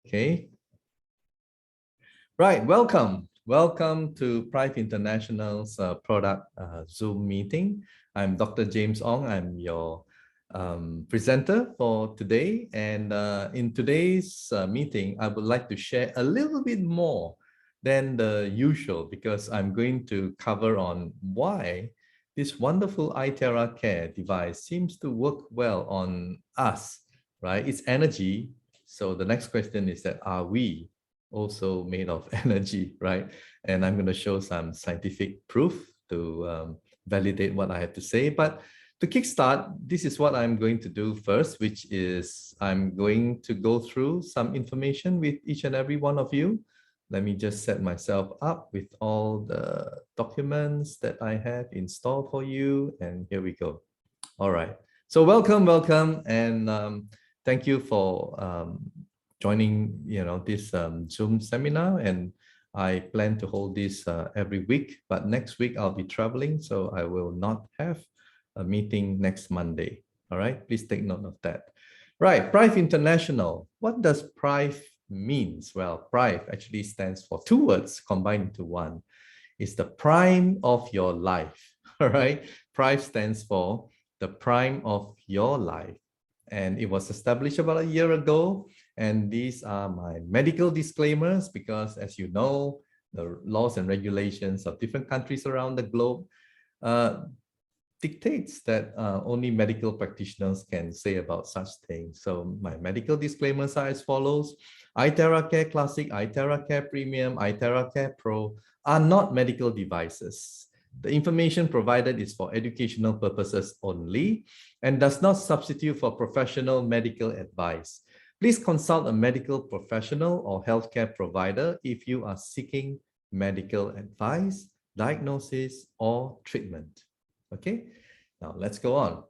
Okay. Right. Welcome to Prive International's product Zoom meeting. I'm Dr. James Ong. I'm your presenter for today. And in today's meeting, I would like to share a little bit more than the usual because I'm going to cover on why this wonderful iTeraCare device seems to work well on us, right? It's energy. So the next question is that are we also made of energy, right? And I'm going to show some scientific proof to validate what I have to say. But to kickstart, this is what I'm going to do first, which is I'm going to go through some information with each and every one of you. Let me just set myself up with all the documents that I have installed for you. And here we go. All right. So welcome, and thank you for joining this Zoom seminar. And I plan to hold this every week, but next week I'll be traveling, so I will not have a meeting next Monday. All right, please take note of that. Right, Prive International. What does Prive means? Well, Prive actually stands for two words combined into one. It's the prime of your life. All right, Prive stands for the prime of your life. And it was established about a year ago. And these are my medical disclaimers because, as you know, the laws and regulations of different countries around the globe dictates that only medical practitioners can say about such things. So my medical disclaimers are as follows. iTeraCare Classic, iTeraCare Premium, iTeraCare Pro are not medical devices. The information provided is for educational purposes only and does not substitute for professional medical advice. Please consult a medical professional or healthcare provider if you are seeking medical advice, diagnosis, or treatment. Okay, now let's go on.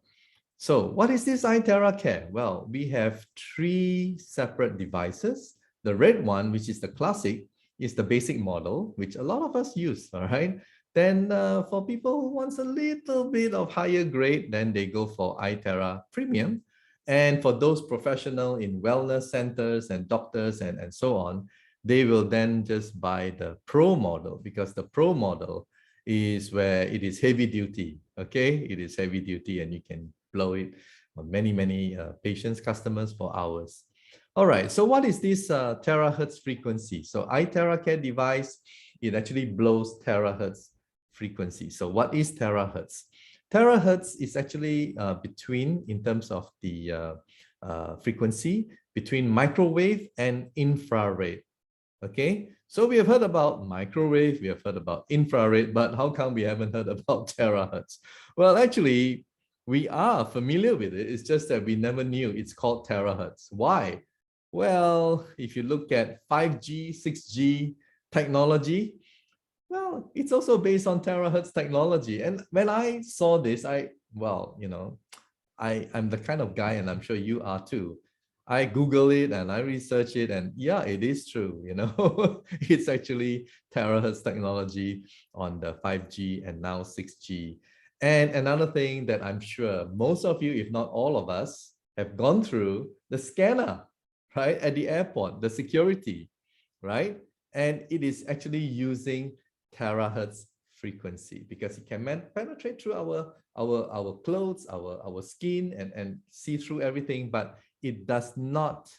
So what is this iTeraCare? Well, we have three separate devices. The red one, which is the classic, is the basic model, which a lot of us use, all right? Then for people who wants a little bit of higher grade, then they go for iTera Premium. And for those professional in wellness centers and doctors and so on, they will then just buy the Pro model because the Pro model is where it is heavy duty, okay? It is heavy duty and you can blow it on many patients, customers for hours. All right, so what is this terahertz frequency? So iTeraCare device, it actually blows terahertz frequency. So what is terahertz? Terahertz is actually between, in terms of the frequency, between microwave and infrared. Okay, so we have heard about microwave, we have heard about infrared, but how come we haven't heard about terahertz? Well, actually, we are familiar with it. It's just that we never knew it's called terahertz. Why? Well, if you look at 5G, 6G technology, well, it's also based on terahertz technology. And when I saw this, I'm the kind of guy, and I'm sure you are too. I Google it and I research it, and yeah, it is true. It's actually terahertz technology on the 5G and now 6G. And another thing that I'm sure most of you, if not all of us, have gone through the scanner, right, at the airport, the security, right? And it is actually using terahertz frequency because it can penetrate through our clothes, our skin, and see through everything, but it does not,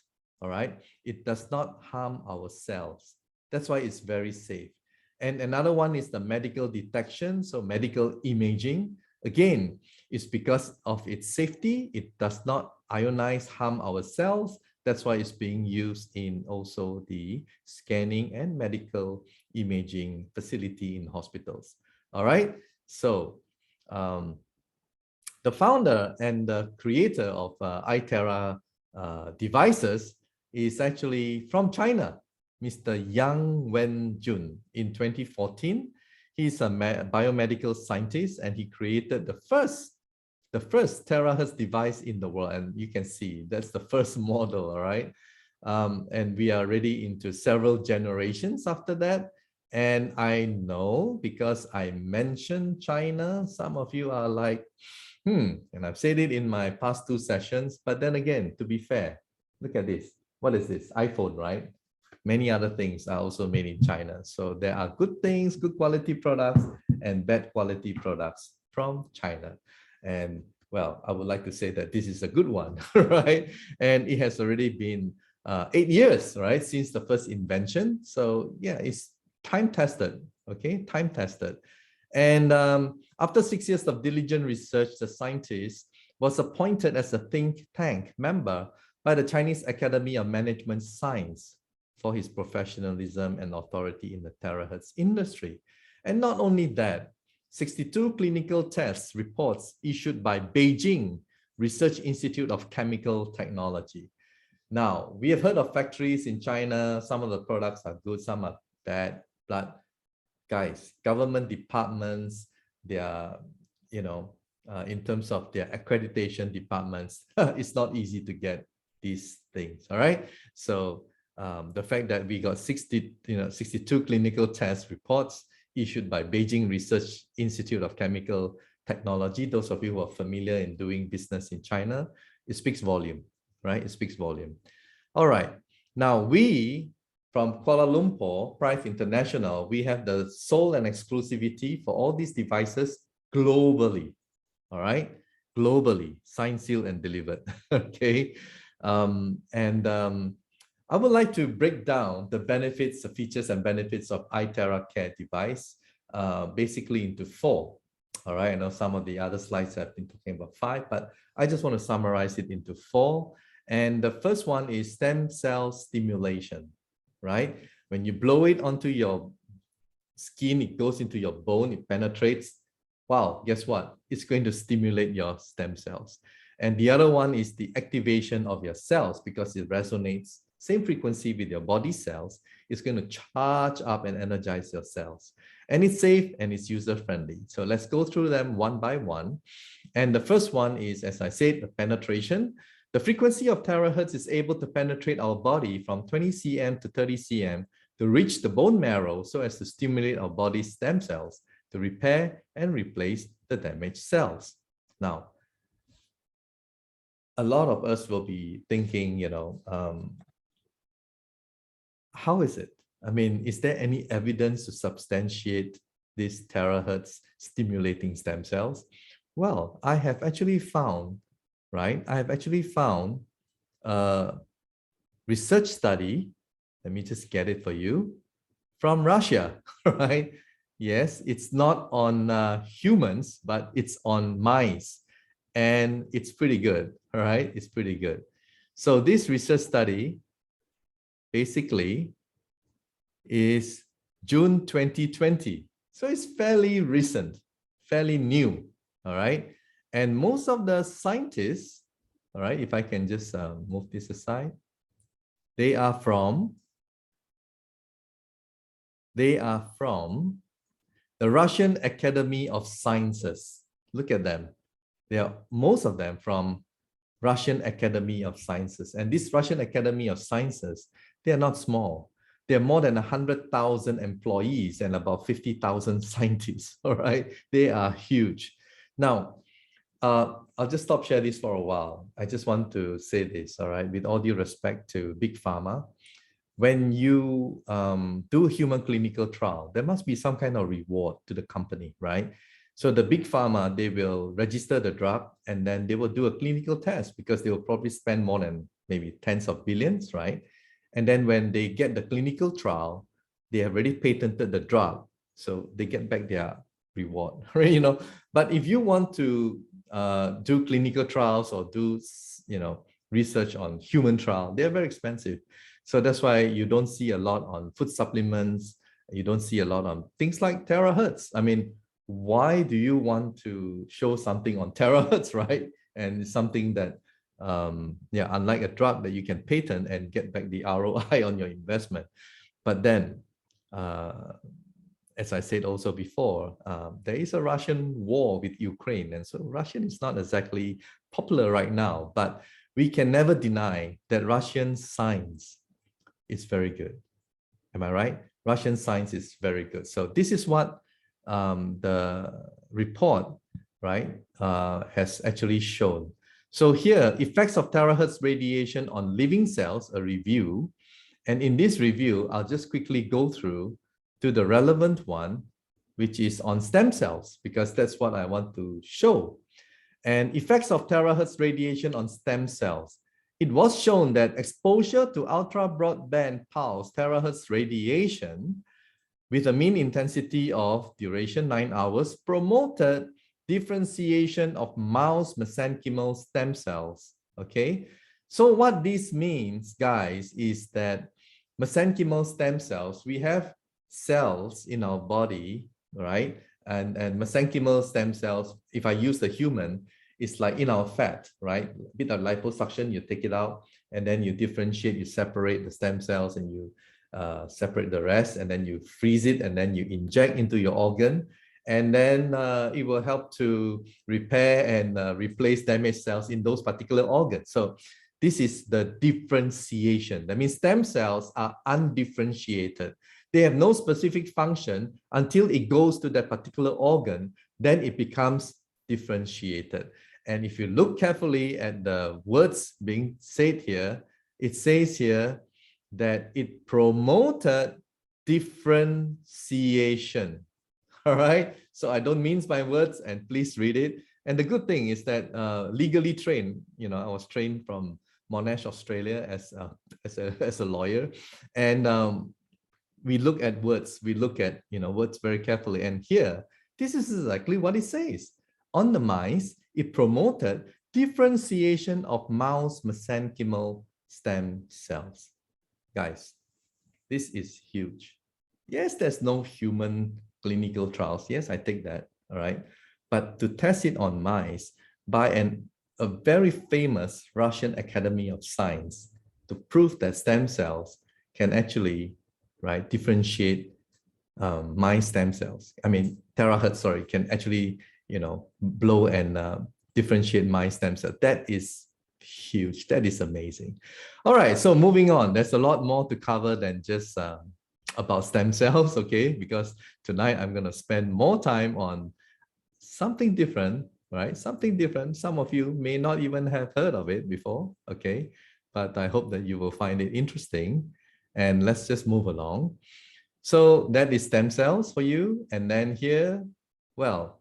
all right? It does not harm our cells. That's why it's very safe. And another one is the medical detection. So medical imaging, again, is because of its safety. It does not ionize, harm our cells. That's why it's being used in also the scanning and medical imaging facility in hospitals. All right. So the founder and the creator of iTera devices is actually from China, Mr. Yang Wenjun. In 2014, he's a biomedical scientist and he created the first terahertz device in the world. And you can see that's the first model, all right? And we are already into several generations after that. And I know because I mentioned China, some of you are like, and I've said it in my past two sessions, but then again, to be fair, look at this. what is this? iPhone, right? Many other things are also made in China. So there are good things, good quality products, and bad quality products from China. And well, I would like to say that this is a good one, right? And it has already been 8 years, right, since the first invention. So yeah, it's time tested, okay, time tested. And after 6 years of diligent research, the scientist was appointed as a think tank member by the Chinese Academy of Management Science for his professionalism and authority in the terahertz industry. And not only that, 62 clinical tests reports issued by Beijing Research Institute of Chemical Technology. Now, we have heard of factories in China. Some of the products are good, some are bad, but guys, government departments, they are, in terms of their accreditation departments, it's not easy to get these things, all right? So the fact that we got 62 clinical test reports issued by Beijing Research Institute of Chemical Technology, those of you who are familiar in doing business in China, it speaks volume, right? It speaks volume. All right, now we, from Kuala Lumpur, Prive International, we have the sole and exclusivity for all these devices globally, all right? Globally, signed, sealed, and delivered, okay? I would like to break down the benefits, the features and benefits of iTeraCare device basically into 4. All right, I know some of the other slides have been talking about 5, but I just want to summarize it into 4. And the first one is stem cell stimulation, right? When you blow it onto your skin, it goes into your bone, it penetrates. Wow, guess what? It's going to stimulate your stem cells. And the other one is the activation of your cells because it resonates same frequency with your body cells. It's going to charge up and energize your cells. And it's safe and it's user-friendly. So let's go through them one by one. And the first one is, as I said, the penetration. The frequency of terahertz is able to penetrate our body from 20 cm to 30 cm to reach the bone marrow so as to stimulate our body's stem cells to repair and replace the damaged cells. Now, a lot of us will be thinking, how is it? I mean, is there any evidence to substantiate these terahertz stimulating stem cells? Well, I have actually found, right? I have actually found a research study. Let me just get it for you from Russia, right? Yes, it's not on humans, but it's on mice. And it's pretty good, all right? It's pretty good. So this research study basically is June 2020. So it's fairly recent, fairly new, all right? And most of the scientists, all right, if I can just move this aside, they are from the Russian Academy of Sciences. Look at them. They are, most of them, from Russian Academy of Sciences. And this Russian Academy of Sciences, they are not small. There are more than 100,000 employees and about 50,000 scientists, all right? They are huge. Now, I'll just stop share this for a while. I just want to say this, all right? With all due respect to Big Pharma, when you do human clinical trial, there must be some kind of reward to the company, right? So the Big Pharma, they will register the drug and then they will do a clinical test because they will probably spend more than maybe tens of billions, right? And then when they get the clinical trial, they have already patented the drug. So they get back their reward, right? But if you want to do clinical trials or do, research on human trial, they're very expensive. So that's why you don't see a lot on food supplements. You don't see a lot on things like terahertz. I mean, why do you want to show something on terahertz, right? And it's something that, unlike a drug that you can patent and get back the ROI on your investment. But then, as I said also before, there is a Russian war with Ukraine. And so Russian is not exactly popular right now, but we can never deny that Russian science is very good. Am I right? Russian science is very good. So this is what the report, right, has actually shown. So here, effects of terahertz radiation on living cells, a review. And in this review, I'll just quickly go through to the relevant one, which is on stem cells, because that's what I want to show. And effects of terahertz radiation on stem cells. It was shown that exposure to ultra broadband pulse terahertz radiation with a mean intensity of duration 9 hours promoted differentiation of mouse mesenchymal stem cells. Okay, so what this means, guys, is that mesenchymal stem cells, we have cells in our body, right? And mesenchymal stem cells, if I use the human, it's like in our fat, right? A bit of liposuction, you take it out, and then you differentiate, you separate the stem cells, and you separate the rest, and then you freeze it, and then you inject into your organ, and then it will help to repair and replace damaged cells in those particular organs. So this is the differentiation. That means stem cells are undifferentiated. They have no specific function until it goes to that particular organ, then it becomes differentiated. And if you look carefully at the words being said here, it says here that it promoted differentiation. All right. So I don't mince my words, and please read it. And the good thing is that legally trained, you know, I was trained from Monash, Australia as a lawyer. And we look at words, we look at, you know, words very carefully. And here, this is exactly what it says. On the mice, it promoted differentiation of mouse mesenchymal stem cells. Guys, this is huge. Yes, there's no human clinical trials. Yes, I take that, all right? But to test it on mice by a very famous Russian Academy of Science to prove that stem cells can actually, right, differentiate mice stem cells. I mean, terahertz, sorry, can actually, you know, blow and differentiate mice stem cells. That is huge. That is amazing. All right, so moving on. There's a lot more to cover than just about stem cells, okay? Because tonight I'm going to spend more time on something different, right? Something different. Some of you may not even have heard of it before, okay? But I hope that you will find it interesting. And let's just move along. So that is stem cells for you. And then here, well,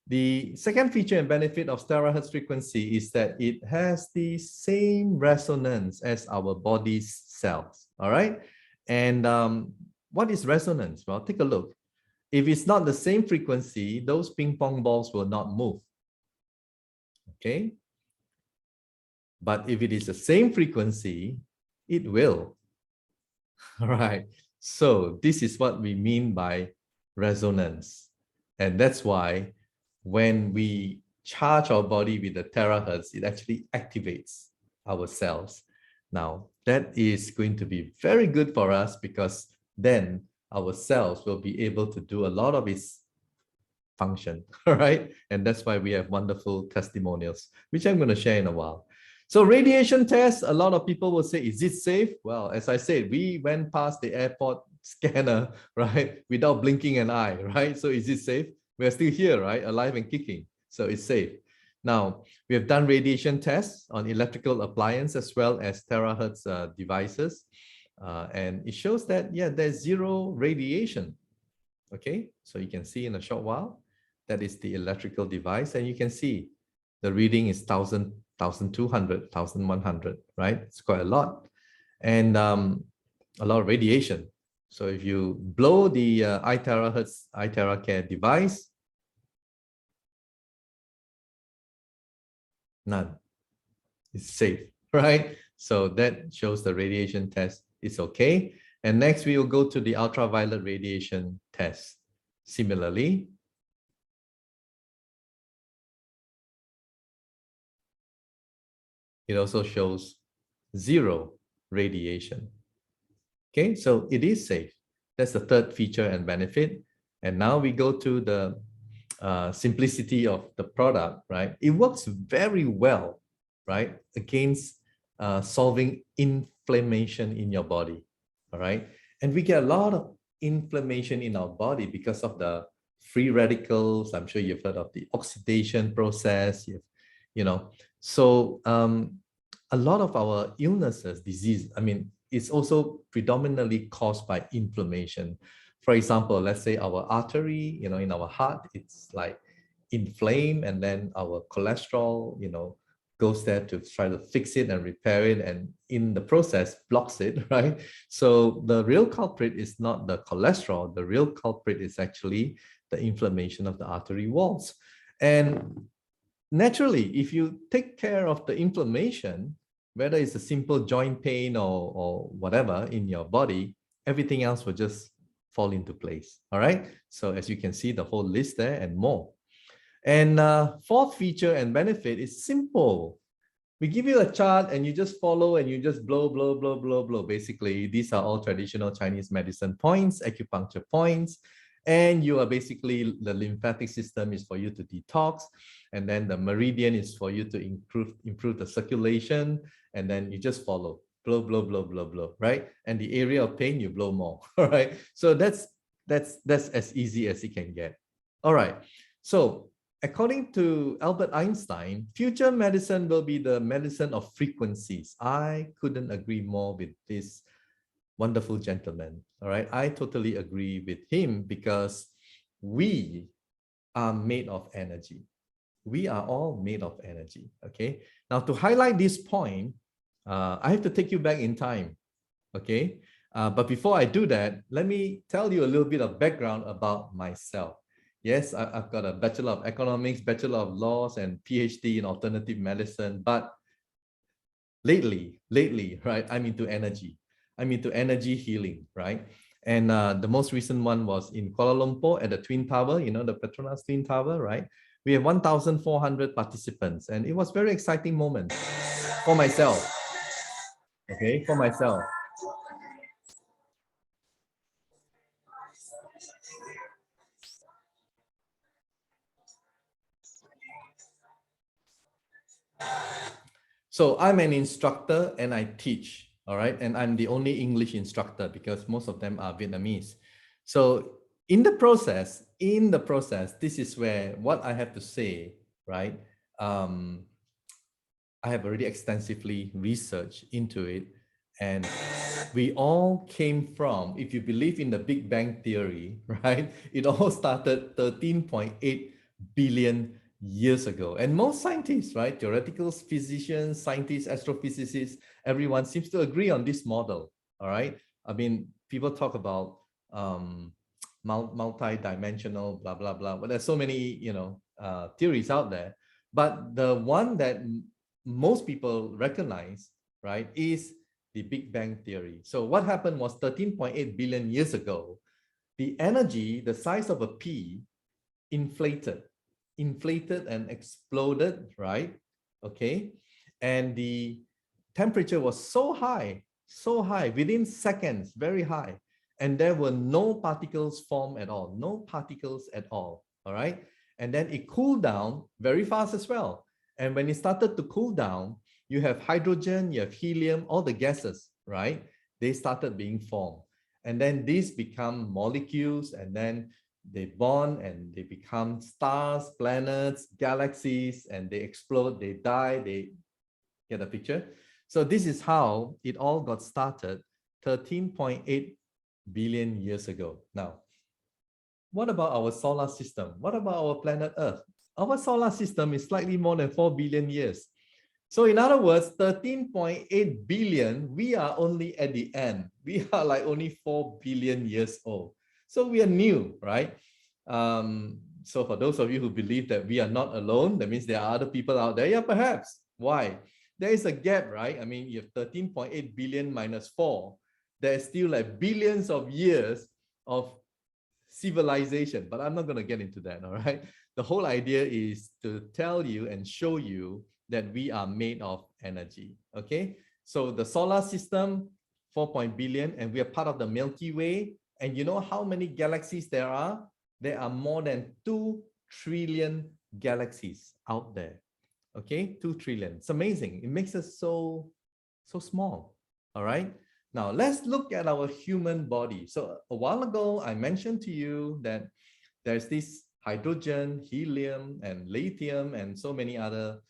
the second feature and benefit of terahertz frequency is that it has the same resonance as our body's cells, all right? And what is resonance? Well, take a look. If it's not the same frequency, those ping pong balls will not move, okay? But if it is the same frequency, it will, all right? So this is what we mean by resonance. And that's why when we charge our body with the terahertz, it actually activates our cells. Now, that is going to be very good for us because then our cells will be able to do a lot of its function, all right? And that's why we have wonderful testimonials, which I'm going to share in a while. So radiation tests, a lot of people will say, is it safe? Well, as I said, we went past the airport scanner, right? Without blinking an eye, right? So is it safe? We're still here, right? Alive and kicking. So it's safe. Now, we have done radiation tests on electrical appliances as well as terahertz devices. And it shows that, yeah, there's zero radiation. Okay, so you can see in a short while, that is the electrical device. And you can see the reading is 1,000, 1,200, 1,100, right? It's quite a lot. And a lot of radiation. So if you blow the iTeraCare device, none. It's safe, right? So that shows the radiation test is okay. And next we will go to the ultraviolet radiation test. Similarly, it also shows zero radiation. Okay, so it is safe. That's the third feature and benefit. And now we go to the simplicity of the product, right? It works very well, right, against solving inflammation in your body, all right? And we get a lot of inflammation in our body because of the free radicals. I'm sure you've heard of the oxidation process, you know. So a lot of our illnesses, disease, I mean, it's also predominantly caused by inflammation. For example, let's say our artery, in our heart, it's like inflamed, and then our cholesterol, goes there to try to fix it and repair it, and in the process blocks it, right? So the real culprit is not the cholesterol. The real culprit is actually the inflammation of the artery walls. And naturally, if you take care of the inflammation, whether it's a simple joint pain or whatever in your body, everything else will just fall into place. All right. So as you can see, the whole list there and more. And fourth feature and benefit is simple. We give you a chart and you just follow and you just blow, blow, blow, blow, blow. Basically, these are all traditional Chinese medicine points, acupuncture points. And you are basically, the lymphatic system is for you to detox. And then the meridian is for you to improve the circulation. And then you just follow, blow, blow, blow, blow, blow, right? And the area of pain, you blow more, all right? So that's as easy as it can get. All right, so according to Albert Einstein, future medicine will be the medicine of frequencies. I couldn't agree more with this wonderful gentleman. All right, I totally agree with him because we are made of energy. We are all made of energy. Okay, now to highlight this point, I have to take you back in time. Okay, but before I do that, let me tell you a little bit of background about myself. Yes, I've got a Bachelor of Economics, Bachelor of Laws, and PhD in Alternative Medicine. But lately, right, I'm into energy. I'm into energy healing, right? And the most recent one was in Kuala Lumpur at the Twin Tower, the Petronas Twin Tower, right? We have 1,400 participants, and it was very exciting moment for myself. Okay, for myself. So I'm an instructor and I teach, all right? And I'm the only English instructor because most of them are Vietnamese. So in the process, this is where what I have to say, right? I have already extensively researched into it. And we all came from, if you believe in the Big Bang Theory, right? It all started 13.8 billion years ago. And most scientists, right? Theoretical physicians, scientists, astrophysicists, everyone seems to agree on this model. All right. I mean, people talk about multi-dimensional, blah, blah, blah. But there's so many, theories out there. But the one that most people recognize, right, is the Big Bang Theory. So what happened was 13.8 billion years ago, the energy, the size of a pea, inflated and exploded, right? Okay. And the temperature was so high, within seconds, very high. And there were no particles formed at all, all right? And then it cooled down very fast as well. And when it started to cool down, you have hydrogen, you have helium, all the gases, right? They started being formed. And then these become molecules, and then they bond and they become stars, planets, galaxies, and they explode, they die, they get a picture. So this is how it all got started 13.8 billion years ago. Now, what about our solar system? What about our planet Earth? Our solar system is slightly more than 4 billion years. So in other words, 13.8 billion, we are only at the end. We are like only 4 billion years old. So we are new, right? So for those of you who believe that we are not alone, that means there are other people out there. Yeah, perhaps. Why? There is a gap, right? I mean, you have 13.8 billion minus 4. There's still like billions of years of civilization, but I'm not going to get into that, all right? The whole idea is to tell you and show you that we are made of energy, okay? So the solar system, 4 billion, and we are part of the Milky Way. And you know how many galaxies there are? There are more than 2 trillion galaxies out there, okay? 2 trillion. It's amazing. It makes us so small, all right? Now, let's look at our human body. So a while ago, I mentioned to you that there's this hydrogen, helium, and lithium, and so many other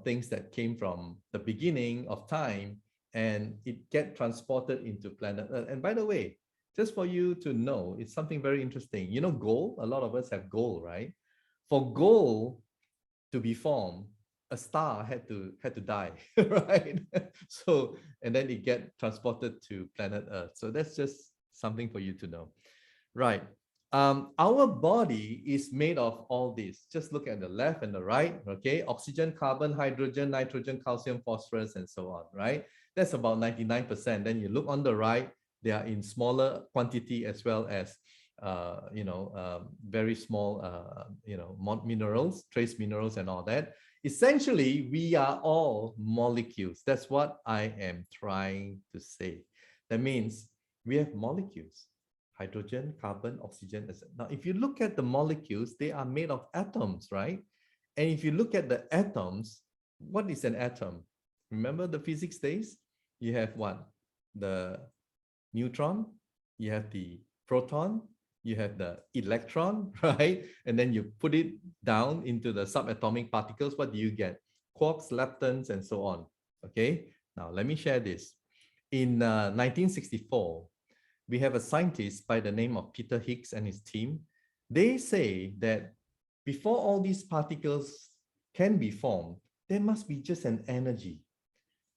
things that came from the beginning of time, and it get transported into planet Earth. And by the way, just for you to know, it's something very interesting. Gold, a lot of us have gold, right? For gold to be formed, a star had to die, right? So, and then it get transported to planet Earth. So that's just something for you to know, right? Our body is made of all this. Just look at the left and the right, okay? Oxygen, carbon, hydrogen, nitrogen, calcium, phosphorus, and so on, right? That's about 99%. Then you look on the right, they are in smaller quantity as well as very small, minerals, trace minerals and all that. Essentially, we are all molecules. That's what I am trying to say. That means we have molecules, hydrogen, carbon, oxygen, etc. Now, if you look at the molecules, they are made of atoms, right? And if you look at the atoms, what is an atom? Remember the physics days? You have what? The neutron, you have the proton, you have the electron, right? And then you put it down into the subatomic particles. What do you get? Quarks, leptons, and so on. Okay, now let me share this. In 1964, we have a scientist by the name of Peter Higgs and his team. They say that before all these particles can be formed, there must be just an energy,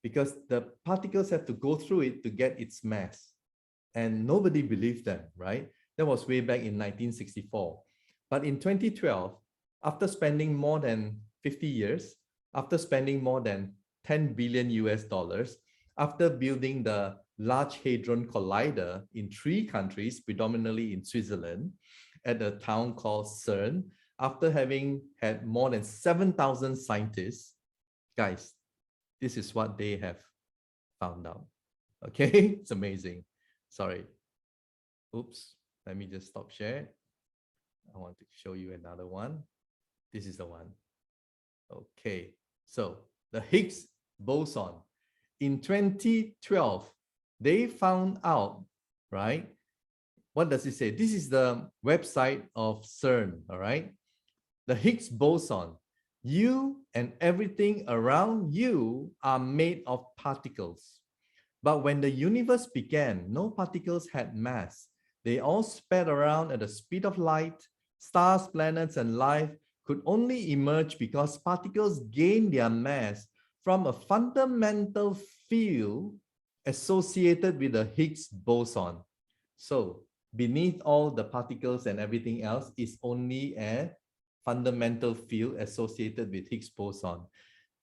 because the particles have to go through it to get its mass. And nobody believed them, right? That was way back in 1964. But in 2012, after spending more than 50 years, after spending more than 10 billion US dollars, after building the Large Hadron Collider in 3 countries, predominantly in Switzerland, at a town called CERN, after having had more than 7,000 scientists, guys, this is what they have found out. Okay, it's amazing. Sorry. Oops, let me just stop share. I want to show you another one. This is the one. Okay, so the Higgs boson. In 2012, they found out, right? What does it say? This is the website of CERN, all right? The Higgs boson. You and everything around you are made of particles. But when the universe began, no particles had mass. They all sped around at the speed of light. Stars, planets, and life could only emerge because particles gained their mass from a fundamental field associated with the Higgs boson. So beneath all the particles and everything else is only a fundamental field associated with Higgs boson.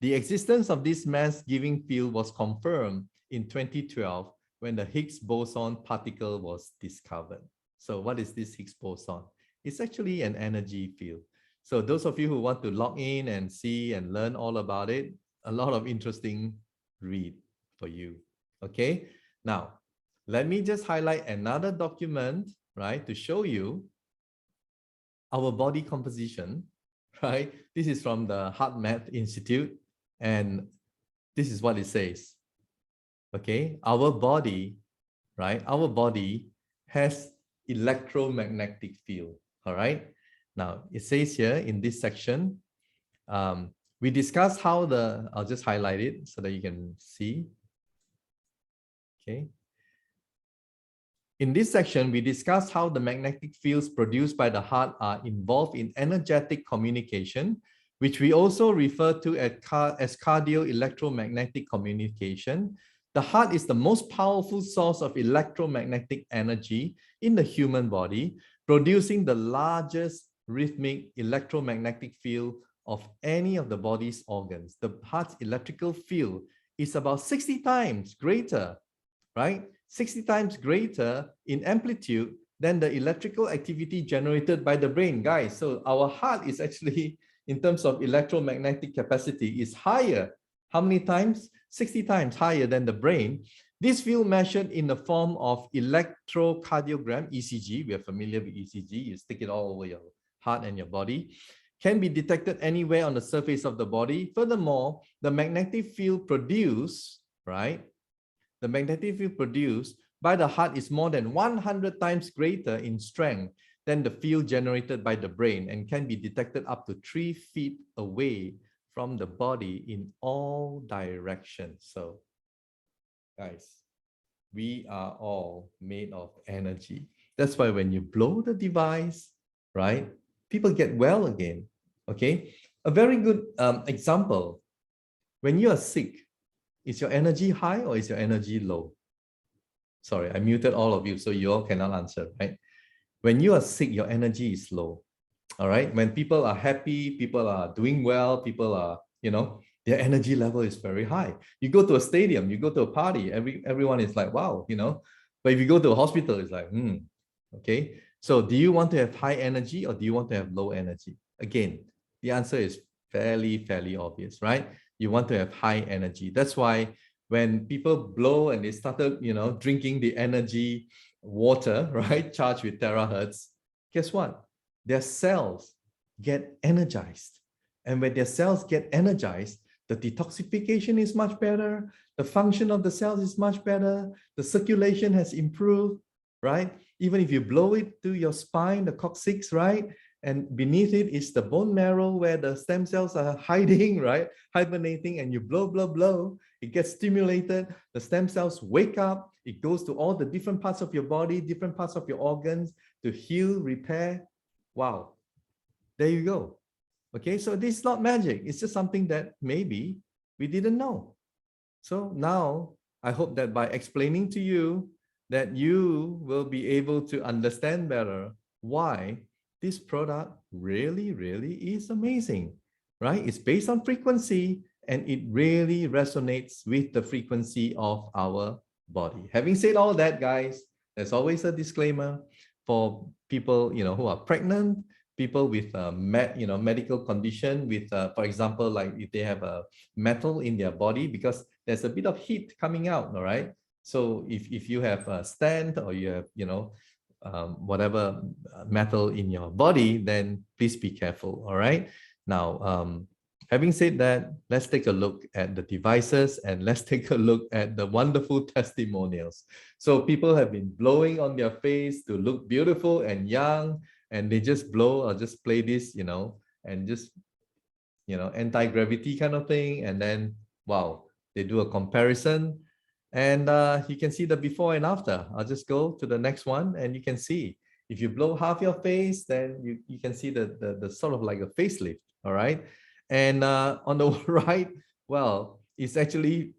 The existence of this mass-giving field was confirmed in 2012 when the Higgs boson particle was discovered. So what is this Higgs boson? It's actually an energy field. So those of you who want to log in and see and learn all about it, a lot of interesting read for you. Okay, now let me just highlight another document, right, to show you our body composition, right? This is from the Heart Math Institute, and this is what it says. Okay, our body, right? Our body has electromagnetic field. All right. Now it says here in this section, we discussed how I'll just highlight it so that you can see. Okay. In this section, we discussed how the magnetic fields produced by the heart are involved in energetic communication, which we also refer to as cardio-electromagnetic communication. The heart is the most powerful source of electromagnetic energy in the human body, producing the largest rhythmic electromagnetic field of any of the body's organs. The heart's electrical field is about 60 times greater, right? 60 times greater in amplitude than the electrical activity generated by the brain, guys. So our heart is actually, in terms of electromagnetic capacity, is higher. How many times? 60 times higher than the brain. This field measured in the form of electrocardiogram, ECG. We are familiar with ECG. You stick it all over your heart and your body. Can be detected anywhere on the surface of the body. Furthermore, the magnetic field produced, right? The magnetic field produced by the heart is more than 100 times greater in strength than the field generated by the brain and can be detected up to 3 feet away from the body in all directions. So guys, we are all made of energy. That's why when you blow the device, right, people get well again. Okay, a very good example. When you are sick, is your energy high or is your energy low? Sorry, I muted all of you, so you all cannot answer, right? When you are sick, your energy is low. All right. When people are happy, people are doing well, people are, their energy level is very high. You go to a stadium, you go to a party, everyone is like, wow, But if you go to a hospital, it's like, okay. So do you want to have high energy or do you want to have low energy? Again, the answer is fairly obvious, right? You want to have high energy. That's why when people blow and they started, drinking the energy water, right, charged with terahertz, guess what? Their cells get energized. And when their cells get energized, the detoxification is much better. The function of the cells is much better. The circulation has improved, right? Even if you blow it to your spine, the coccyx, right? And beneath it is the bone marrow where the stem cells are hiding, right? Hibernating, and you blow, it gets stimulated. The stem cells wake up. It goes to all the different parts of your body, different parts of your organs to heal, repair. Wow, there you go. Okay, so this is not magic. It's just something that maybe we didn't know. So now I hope that by explaining to you that you will be able to understand better why this product really is amazing, right? It's based on frequency and it really resonates with the frequency of our body. Having said all that, guys, there's always a disclaimer for people, who are pregnant, people with medical condition with, for example, like if they have a metal in their body, because there's a bit of heat coming out, all right? So if you have a stent or you have, whatever metal in your body, then please be careful, all right? Now, having said that, let's take a look at the devices and let's take a look at the wonderful testimonials. So people have been blowing on their face to look beautiful and young, and they just blow or just play this, and just, anti-gravity kind of thing. And then, wow, they do a comparison and you can see the before and after. I'll just go to the next one and you can see, if you blow half your face, then you can see the sort of like a facelift, all right? And on the right, well, it's actually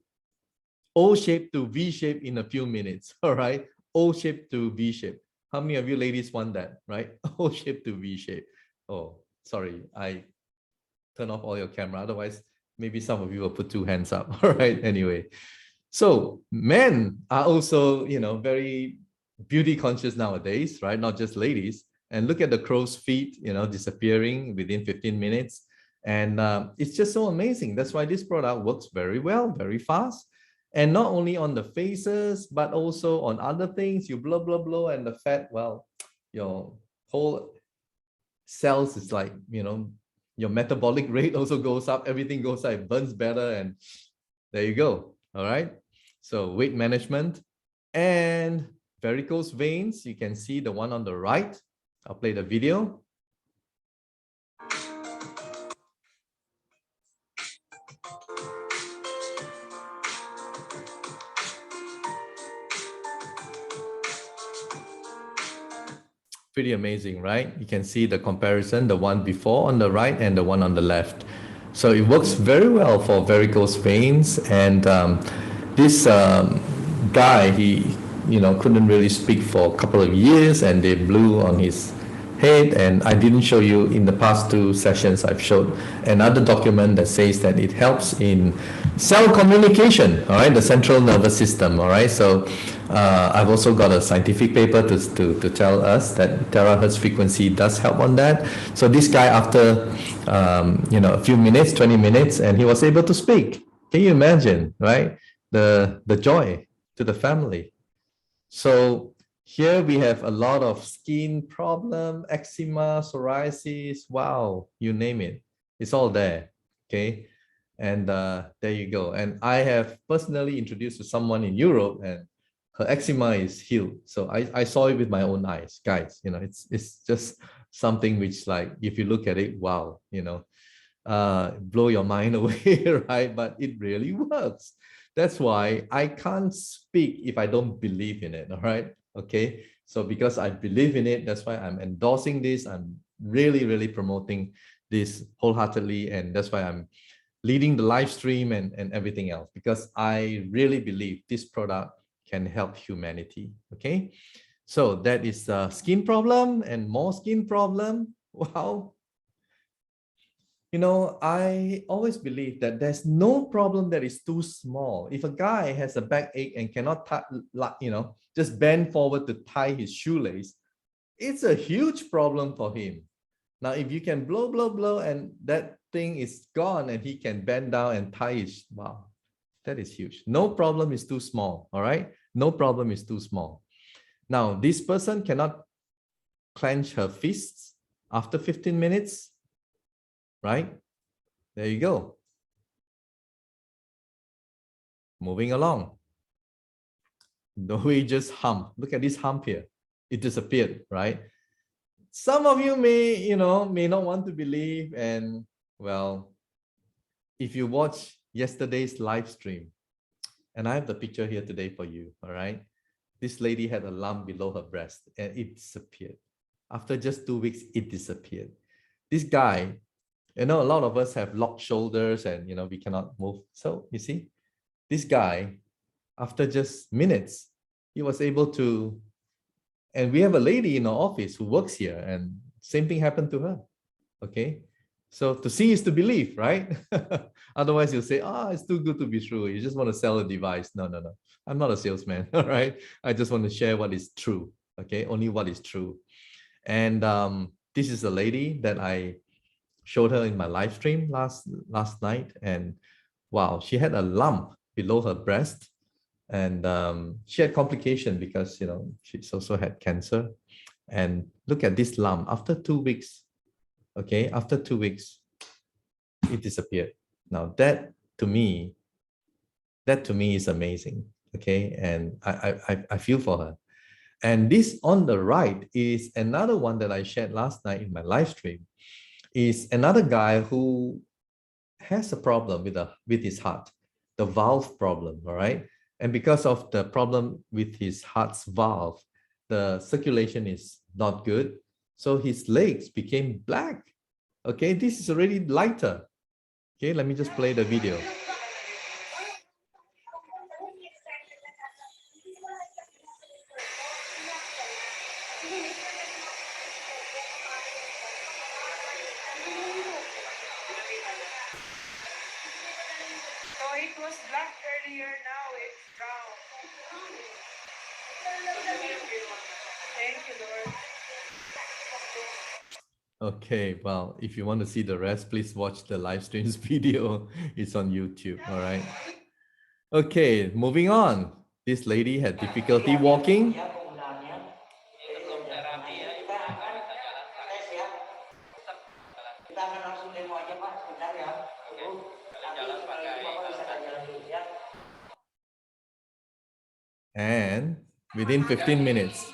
O shape to V shape in a few minutes, all right? O shape to V shape. How many of you ladies want that, right? O shape to V shape. Oh, sorry, I turn off all your camera. Otherwise, maybe some of you will put 2 hands up, all right? Anyway, so men are also, very beauty conscious nowadays, right? Not just ladies. And look at the crow's feet, disappearing within 15 minutes. And it's just so amazing. That's why this product works very well, very fast. And not only on the faces, but also on other things. You blow, and the fat, well, your whole cells is like, your metabolic rate also goes up. Everything goes up, it burns better. And there you go. All right. So weight management and varicose veins. You can see the one on the right. I'll play the video. Pretty amazing, right? You can see the comparison, the one before on the right and the one on the left. So it works very well for varicose veins. And this guy, he couldn't really speak for a couple of years, and they blew on his head. And I didn't show you in the past 2 sessions. I've showed another document that says that it helps in cell communication, all right, the central nervous system, all right. So I've also got a scientific paper to tell us that terahertz frequency does help on that. So this guy, after a few minutes, 20 minutes, and he was able to speak. Can you imagine, right? The joy to the family. So here we have a lot of skin problem, eczema, psoriasis, wow, you name it. It's all there, okay? And there you go. And I have personally introduced to someone in Europe, and her eczema is healed. So I saw it with my own eyes, guys. It's just something which, like, if you look at it, wow, blow your mind away, right? But it really works. That's why I can't speak if I don't believe in it, all right? Okay, so because I believe in it, that's why I'm endorsing this. I'm really, really promoting this wholeheartedly, and that's why I'm leading the live stream and everything else, because I really believe this product can help humanity, okay? So that is a skin problem and more skin problem. Wow. You know, I always believe that there's no problem that is too small. If a guy has a backache and cannot, just bend forward to tie his shoelace, it's a huge problem for him. Now, if you can blow, blow, blow, and that thing is gone and he can bend down and tie his, wow, that is huge. No problem is too small, all right? No problem is too small. Now, this person cannot clench her fists after 15 minutes, right? There you go. Moving along. The way just hump. Look at this hump here. It disappeared, right? Some of you may not want to believe, and well, if you watch yesterday's live stream, and I have the picture here today for you, all right? This lady had a lump below her breast and it disappeared. After just 2 weeks, it disappeared. This guy, a lot of us have locked shoulders and, we cannot move. So you see, this guy, after just minutes, he was able to, and we have a lady in our office who works here and same thing happened to her, okay? So to see is to believe, right? Otherwise you'll say, it's too good to be true. You just want to sell a device. No. I'm not a salesman, all right? I just want to share what is true, okay? Only what is true. And this is a lady that I showed her in my live stream last night. And wow, she had a lump below her breast. And she had complication because, she also had cancer. And look at this lump. After 2 weeks, okay, after 2 weeks, it disappeared. Now that to me is amazing, okay? And I feel for her. And this on the right is another one that I shared last night in my live stream, is another guy who has a problem with his heart, the valve problem, all right? And because of the problem with his heart's valve, the circulation is not good. So his legs became black. Okay, this is already lighter. Okay, let me just play the video. It was black earlier, now it's brown. Thank you, Lord. Okay, well, if you want to see the rest, please watch the live streams video. It's on YouTube, all right? Okay, moving on. This lady had difficulty walking. And within 15 minutes.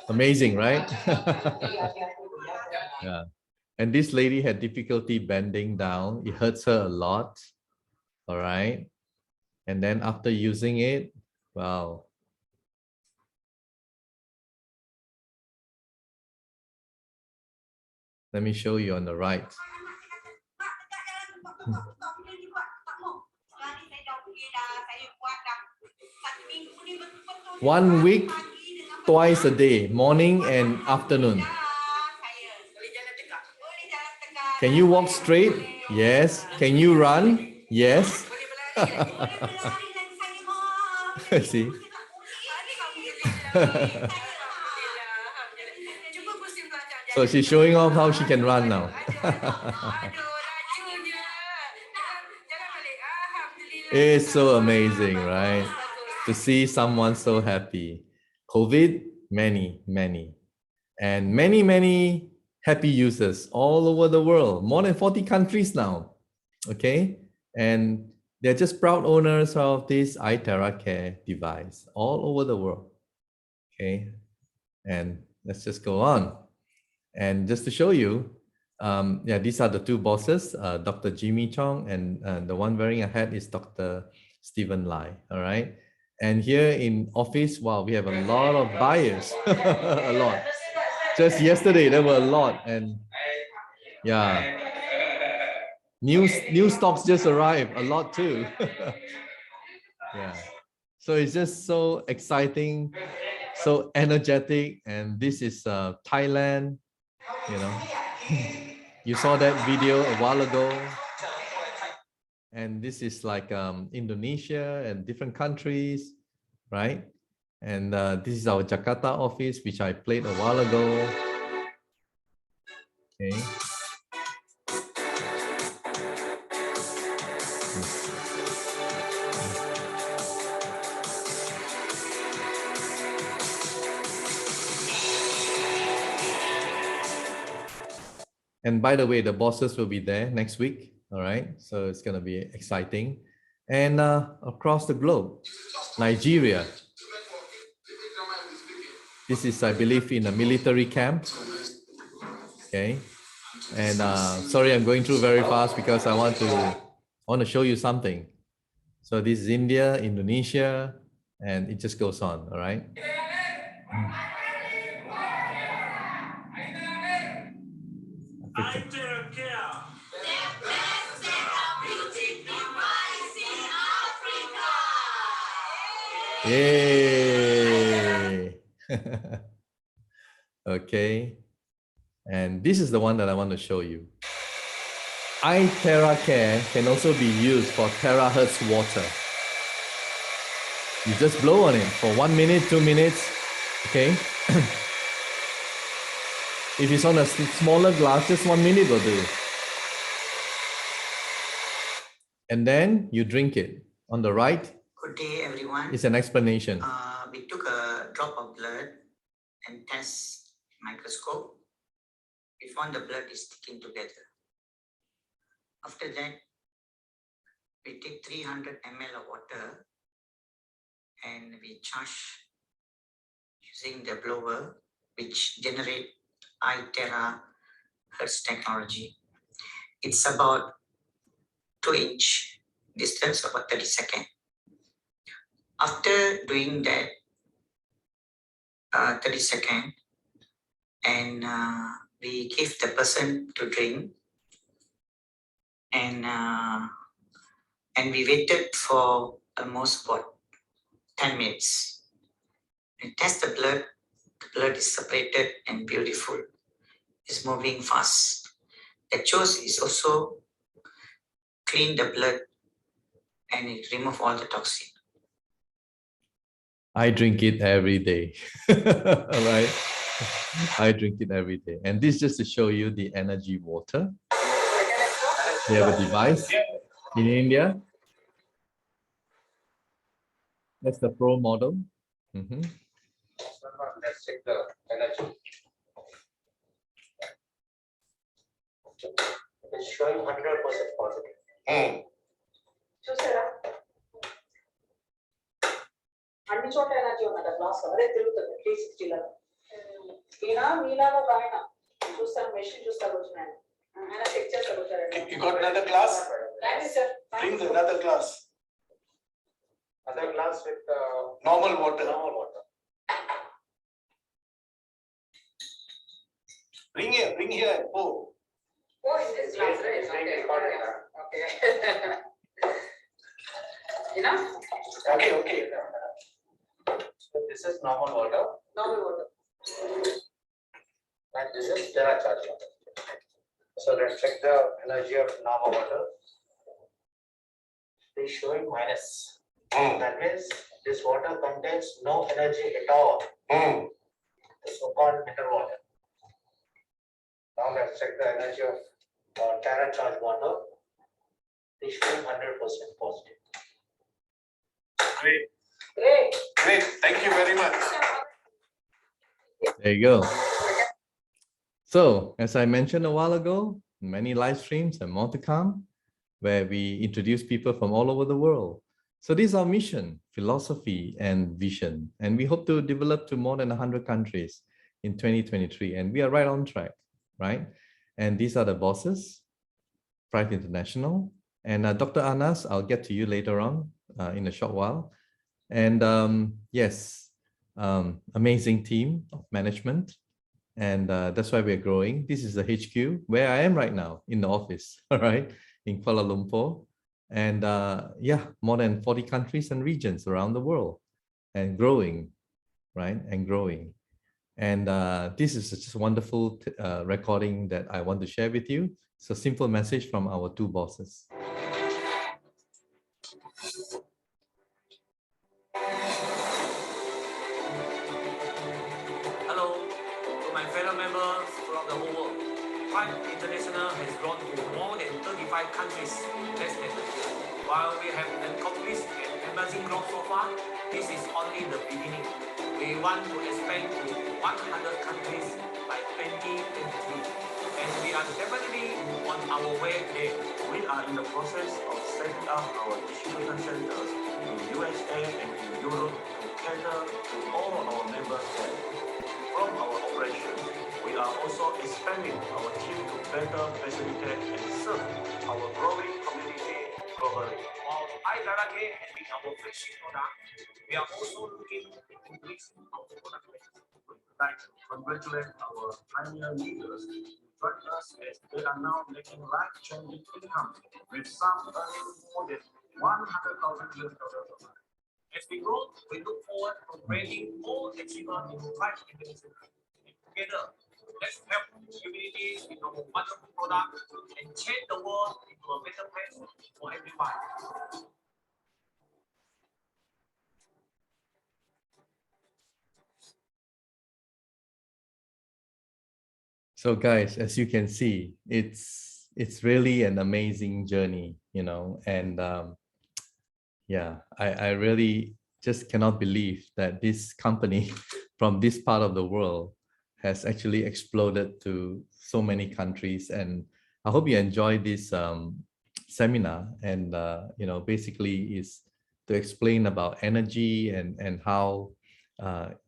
Amazing, right? Yeah. And this lady had difficulty bending down. It hurts her a lot. All right. And then after using it, wow. Let me show you on the right. 1 week, twice a day, morning and afternoon. Can you walk straight? Yes. Can you run? Yes. See? So she's showing off how she can run now. It's so amazing, right? To see someone so happy. COVID, many. And many happy users all over the world, more than 40 countries now. Okay, and they're just proud owners of this iTeraCare device all over the world. Okay, and let's just go on. And just to show you, yeah, these are the two bosses, Dr. Jimmy Chong, and the one wearing a hat is Dr. Stephen Lai. All right. And here in office, wow, we have a lot of buyers, a lot. Just yesterday, there were a lot, and yeah, new stocks just arrived, a lot too. Yeah, so it's just so exciting, so energetic, and this is Thailand. You know, you saw that video a while ago, and this is like Indonesia and different countries, right? And this is our Jakarta office, which I played a while ago. Okay. And by the way, the bosses will be there next week. All right. So it's going to be exciting. And across the globe, Nigeria. This is, I believe, in a military camp. Okay. And sorry, I'm going through very fast because I want to show you something. So this is India, Indonesia, and it just goes on. All right. iTeraCare. Yay! Okay, and this is the one that I want to show you. iTeraCare can also be used for terahertz water. You just blow on it for 1 minute, 2 minutes, okay? If it's on a smaller glass, just 1 minute will do. And then you drink it. On the right, good day, everyone. It's an explanation. We took a drop of blood and test microscope. We found the blood is sticking together. After that, we take 300 ml of water and we charge using the blower, which generate iTerahertz technology. It's about 2-inch distance, about 30 seconds. After doing that 30 seconds, and we give the person to drink, and we waited for almost about 10 minutes. We test the blood is separated and beautiful. It's moving fast. The choice is also clean the blood and it remove all the toxin. I drink it every day. All right. I drink it every day. And this just to show you the energy water. They have a device in India. That's the Pro model. Let's check the energy. It's showing 100% positive. చూసారా అన్ని చోట్ల energy ఉన్నది glass అదే తిరుగుతుంది 360 లో ఈయన మీలాగా ఒక ఆయన చూస్తాను మెషిన్ చూస్తారు వచ్చిన ఆయన చెక్ చేస్తారు వచ్చారండి. You got another glass? Thank you, sir. Bring another glass. Other glass with Normal water. normal water. Bring here. Oh. Oh, in this glass, right? It's being Okay, recorded. okay. Enough? Okay. So this is normal water, Normal water. and this is TeraCharge water. So let's check the energy of normal water. It is showing minus. That means this water contains no energy at all. The so-called metal water. Now let's check the energy of TeraCharge water. It is showing 100% positive. Great. Great. Thank you very much. There you go. So as I mentioned a while ago, many live streams and more to come, where we introduce people from all over the world. So this is our mission, philosophy, and vision. And we hope to develop to more than 100 countries in 2023. And we are right on track, right? And these are the bosses, Pride International. And Dr. Anas, I'll get to you later on in a short while. And yes, amazing team of management. And that's why we're growing. This is the HQ where I am right now in the office, all right, in Kuala Lumpur. And yeah, more than 40 countries and regions around the world and growing, right, and growing. And this is just a wonderful recording that I want to share with you. It's a simple message from our two bosses. Hello to my fellow members from the whole world. Pride International has grown to more than 35 countries in less than a year. While we have accomplished an amazing growth so far, this is only the beginning. We want to expand to 100 countries by 2023, and we are definitely on our way there. We are in the process of setting up our distribution centers in USA and in Europe to cater to all our members there. From our operations, we are also expanding our team to better facilitate and serve our growing community globally. While iTeraCare has been our flagship product, we are also looking to increase our product range. We would like to congratulate our pioneer leaders who joined us as they are now making life-changing income, with some earning more than $100,000 a month. As we grow, we look forward to bringing more achievers in Pride International. Together, let's help communities with our wonderful product and change the world into a better place for everyone. So guys, as you can see, it's really an amazing journey, you know, and yeah, I really just cannot believe that this company from this part of the world has actually exploded to so many countries. And I hope you enjoy this seminar. And you know, basically is to explain about energy and how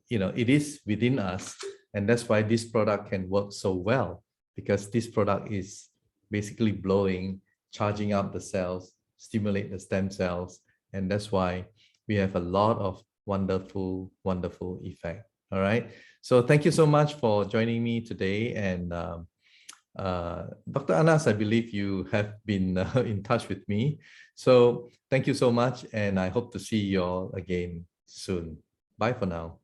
you know, it is within us. And that's why this product can work so well, because this product is basically blowing, charging up the cells, stimulate the stem cells. And that's why we have a lot of wonderful, wonderful effect. All right. So thank you so much for joining me today. And Dr. Anas, I believe you have been in touch with me. So thank you so much. And I hope to see you all again soon. Bye for now.